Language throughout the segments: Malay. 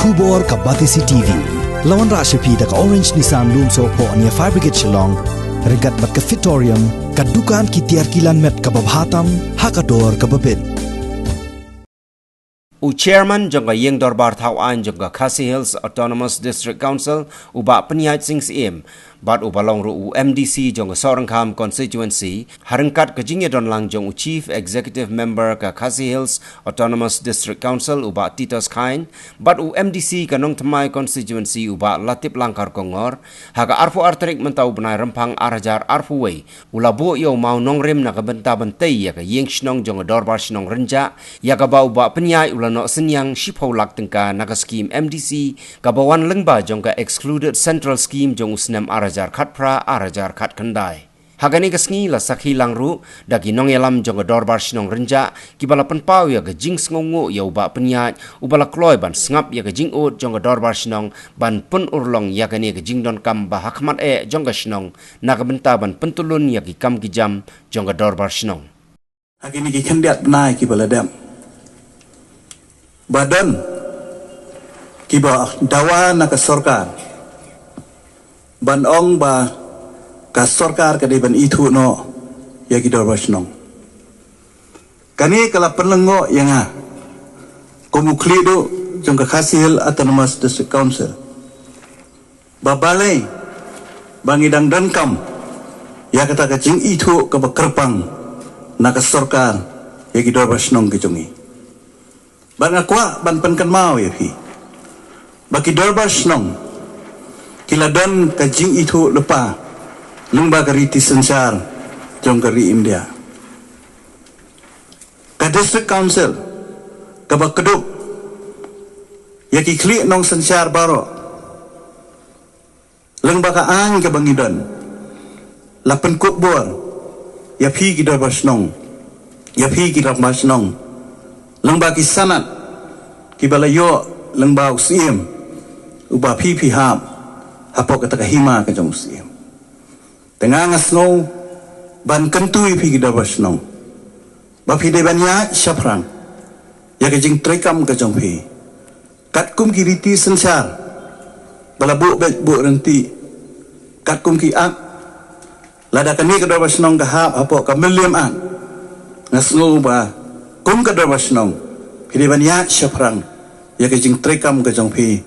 Khubor ka Batisi TV. Lawan Rashapi da ka Orange Nissan Lumso po ania Fire Brigade Shillong. Regat bat ka Fitorium. Ka dukan ki tiar kilan met ka babhatam. Hakador ka babin. Chairman jangga Yeng Dorbar Thawan jangga Khasi Hills Autonomous District Council uba penyait sing sim bat ubalong ru MDC jangga Sorangkham constituency harengkat kejingnya don lang jang Chief Executive Member ka Khasi Hills Autonomous District Council uba Titos Khain bat MDC ka Nong Thamai constituency uba Latip Langkar Kongor haga arfu arterik mentau benai rempang arajar arfu wei ulabo yo mau nong rem na ka benta bentai ya ka Yeng Shnong jangga Dorbar Shnong Renja ya ka ba uba penyai ulano senyang shipau lak tengka naga scheme MDC kabawan lengba jongka excluded central scheme jong usnem arajar khatpra arajar khat kendai hagani kasngi la sakhi langru dagi nong yalam jongka Dorbar Shnong Renja kibala penpau ya ga jing sngongo ya uba penyat ubala kloy ban sngap ya ga jing ut jongka Dorbar Shnong ban pun urlong ya gani ga jing don kam ba hakmat jongka Shnong naga benta ban pentulun ya ki kam ki jam jongka Dorbar Shnong hagini ki khendiat nai kibala dam badan kiba dawa na ka sorkar ban ong ba ka sorkar ka ban itu no ya ki Dorbar Shnong kani kala penlengo yang ha komukli do jong ka Khasi Hills Autonomous District Council babalai bangidang dan kam ya kata ka jing itu ka bakerpang na ka sorkar ya ki Dorbar Shnong ki jongi ban akwa ban penkan mau ya fi baki Dorbar Shnong kiladon kajing itu lepa lengba kari tisensar jong kari India ka district council ka bakeduk ya ki kli nong sensar baro lengba ka ang ka bangidon lapen kubor ya fi ki Dorbar Shnong ya fi ki Dorbar Shnong lengba ki sanat ki balayo lengba usim uba pi hap hapok kata hima ka jong usim tengah ngasno ban kentui pi ki Dorbar Shnong ba pi de banya syafrang ya ka jing trekam ka jong pi kat kum ki riti sensar bala bu bu renti kat kum ki ak lada kani ka Dorbar Shnong ka hap hapok ka meliam ak ngasno ba kum ka Dorbar Shnong pili banyak syafrang ya ke jing trekam ke jong pi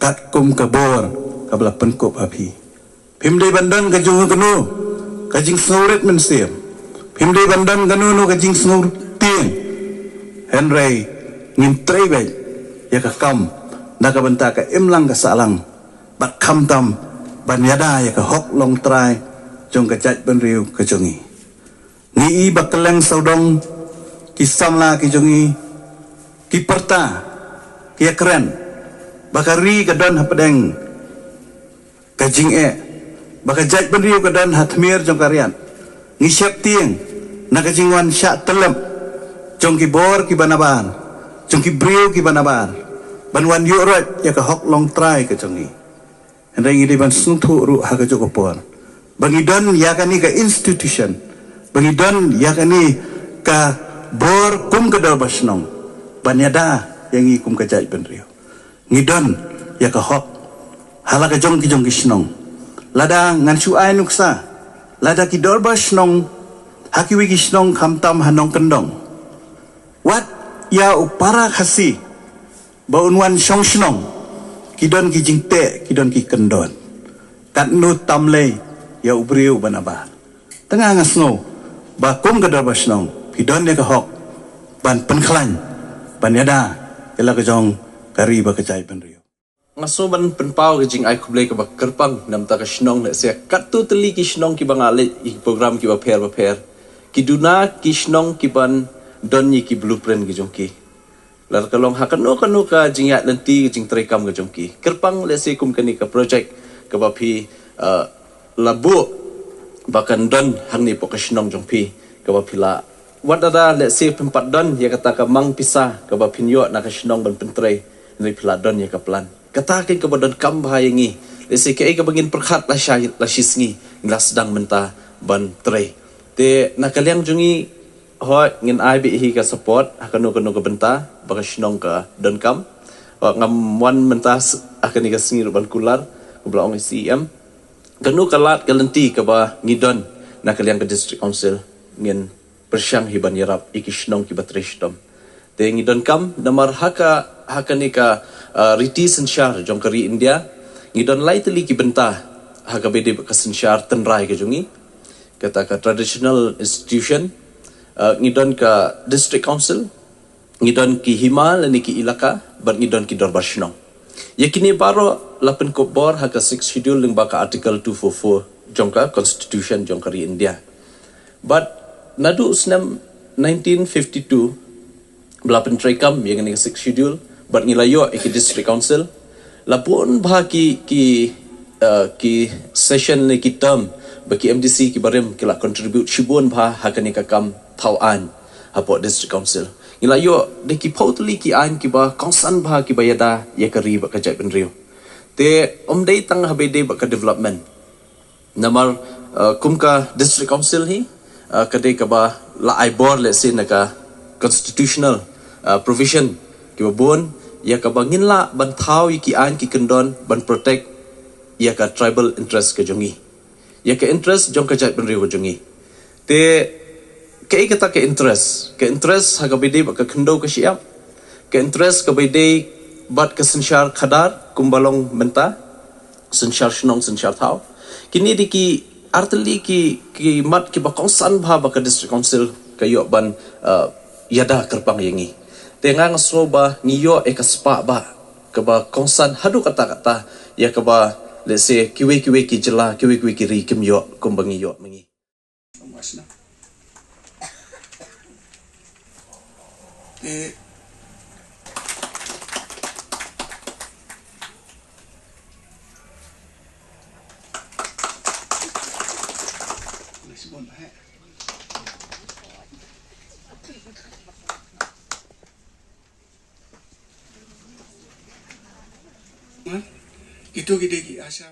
kat kum ka bor ka bala penkup api pimdai bandan ka jong kenu ka jing snoret mensir pimdai bandan kenu no ka jing snor tien henry ngin trebe ya ka kam na ka benta ka imlang ka salang bat kham tam ban yada ya ka hok long trai jong ka jat ban riu ka jongi ni i bakeleng saudong kisamla ki jongi ki perta ki keren bakari ka don hapedeng ka jing baka jaj benriu ka don hatmir jong karian ngisyap tieng na ka jingwan sya telem jong ki bor ki banabar jong ki briu ki banabar banwan yurat ya ka hok long trai ka jongi hendai ngi ban sungthu ru ha ka jokopor bangi don ya kani ka institution bangi don ya kani ka bor kum ka Dorbar Shnong banyada yang i kum ka jaj benriu ngidon ya ka hok hala ka jong ki Shnong lada ngan su ai nuksa lada ki Dorbar Shnong haki wi ki Shnong khamtam hanong kendong wat ya upara khasi ba unwan shong Shnong kidon ki jingte kidon ki kendon kat nu tamle ya ubriu banaba tengah ngasno ba kum ka Dorbar Shnong pidon dia ke hok ban penklan ban yada kela ke jong kari ba kecai penrio ngaso ban penpau ke jing ai kublai ke kerpang nam ta ke Shnong ne se katu teli ki Shnong ki bangale i program ki ba per ki duna ki Shnong ki ban don ni ki blueprint ki jong ki lar kalong hakano ka jing ya nanti jing trekam ke jong ki kerpang le se kum kani ka project ke ba pi labu bahkan don hang ni po ke Shnong jong pi ke ba pila wadada let's say pempat don ya kata ka mang pisah ka ba pinyo na ka Shnong ban pentrei ni pila don ya ka plan kata kin ka don kam bahayangi let's say ka bangin perkhat la syahid la shisngi nglas sedang menta ban trei te nakaliang jungi ho ngin ai bi hi ka support hakano ka benta ba ka Shnong ka don kam ngamuan mentas akan dikasih ruban kular kubla ong CM kanu kalat kalenti kaba ngidon na kaliang ke district council ngin persyang hiban yarap ikishnong ki batrishdom te ngidon kam namar haka nika riti sensyar jong kari India ngidon lai teli ki benta haka bede ka sensyar tenrai ke jungi kata ka traditional institution ngidon ka district council ngidon ki himal ni ki ilaka bar ngidon ki dorbar shnong yakini baro lapen kopbor haka 6 schedule ling baka article 244 jongka constitution jongkari India but nadu usnam 1952 belapen trekam yang ni 6 schedule but ngilayo iki district council lapun bah ki session ni ki term bagi MDC ki barem kila contribute shibun bah haka ni kakam tauan hapo district council ngilayo de ki potli ki an ki ba konsan bah ki bayada ya kari ba kajai penriu te omdei tang habede ba ka development namar kumka district council hi kadai ka ba la ibor le sin ka constitutional provision ki bon ya ka bangin la ban thau ki an ki kendon ban protect ya ka tribal interest ke jongi ya ka interest jong ka jai penriu jongi te kei kata ke interest haga bede ba ka kendo ka siap ke interest ka bede bat ka sensyar khadar kumbalong menta sensyar shnong sensyar thau kini diki arteli ki mat ki ba konsan bha ba ka district council kayo ban yada kerpang yengi tengang soba ngiyo e ka spa ba ka ba konsan hadu kata ya ka ba let's say kiwe ki jela kiwe ki ri kim yo kumbang yo mengi Itu gede asya